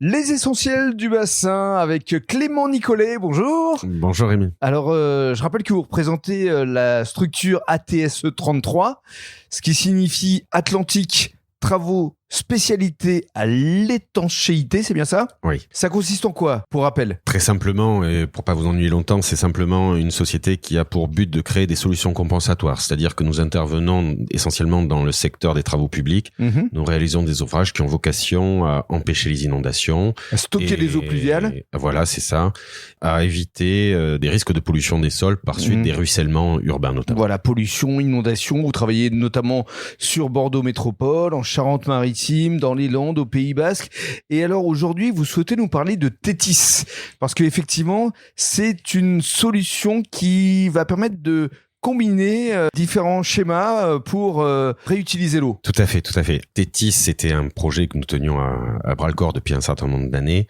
Les essentiels du bassin avec Clément Nicolet, bonjour. Bonjour Rémi. Alors, je rappelle que vous représentez la structure ATSE 33, ce qui signifie Atlantique Travaux Spécialité à l'étanchéité, c'est bien ça ? Oui. Ça consiste en quoi, pour rappel ? Très simplement, et pour pas vous ennuyer longtemps, c'est simplement une société qui a pour but de créer des solutions compensatoires. C'est-à-dire que nous intervenons essentiellement dans le secteur des travaux publics. Nous réalisons des ouvrages qui ont vocation à empêcher les inondations. À stocker les eaux pluviales. Voilà, c'est ça. À éviter des risques de pollution des sols, par suite des ruissellements urbains notamment. Voilà, pollution, inondation. Vous travaillez notamment sur Bordeaux Métropole, en Charente-Maritime, dans les Landes, au Pays Basque. Et alors aujourd'hui, vous souhaitez nous parler de Tétis, parce qu'effectivement, c'est une solution qui va permettre de combiner différents schémas pour réutiliser l'eau. Tout à fait, tout à fait. Tétis, c'était un projet que nous tenions à bras-le-corps depuis un certain nombre d'années.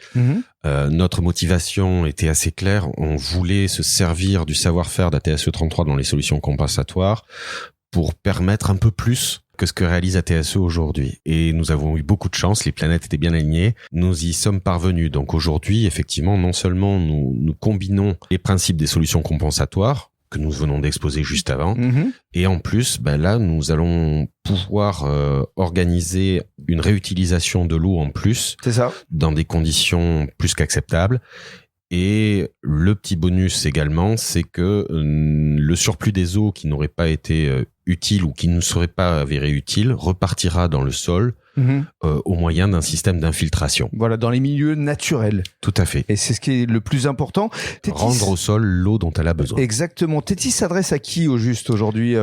Notre motivation était assez claire. On voulait se servir du savoir-faire d'ATSE 33 dans les solutions compensatoires pour permettre un peu plus que ce que réalise ATSE aujourd'hui. Et nous avons eu beaucoup de chance, les planètes étaient bien alignées, nous y sommes parvenus. Donc aujourd'hui, effectivement, non seulement nous combinons les principes des solutions compensatoires, que nous venons d'exposer juste avant, et en plus, là, nous allons pouvoir organiser une réutilisation de l'eau en plus, c'est ça, dans des conditions plus qu'acceptables. Et le petit bonus également, c'est que le surplus des eaux qui n'auraient pas été utiles ou qui ne seraient pas avérées utiles repartira dans le sol au moyen d'un système d'infiltration. Voilà, dans les milieux naturels. Tout à fait. Et c'est ce qui est le plus important. Tétis, rendre au sol l'eau dont elle a besoin. Exactement. Tétis s'adresse à qui au juste aujourd'hui,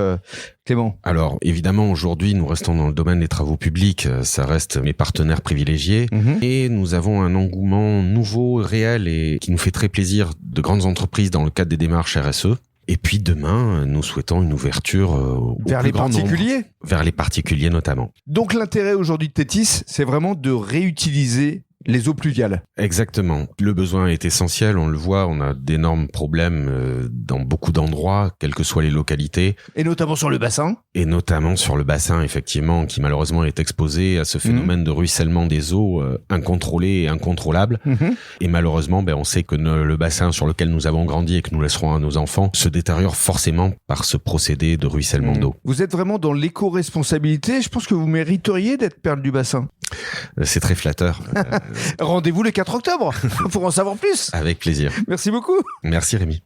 Clément ? Alors, évidemment, aujourd'hui, nous restons dans le domaine des travaux publics. Ça reste mes partenaires privilégiés. Et nous avons un engouement nouveau, réel et qui nous fait très plaisir de grandes entreprises dans le cadre des démarches RSE. Et puis demain, nous souhaitons une ouverture vers les particuliers, vers les particuliers notamment. Donc l'intérêt aujourd'hui de Tétis, c'est vraiment de réutiliser les eaux pluviales. Exactement. Le besoin est essentiel, on le voit, on a d'énormes problèmes dans beaucoup d'endroits, quelles que soient les localités. Et notamment sur le bassin. Et notamment sur le bassin, effectivement, qui malheureusement est exposé à ce phénomène de ruissellement des eaux incontrôlé et incontrôlable. Et malheureusement, on sait que le bassin sur lequel nous avons grandi et que nous laisserons à nos enfants se détériore forcément par ce procédé de ruissellement d'eau. Vous êtes vraiment dans l'éco-responsabilité. Je pense que vous mériteriez d'être perle du bassin. C'est très flatteur. Rendez-vous le 4 octobre pour en savoir plus. Avec plaisir. Merci beaucoup. Merci Rémi.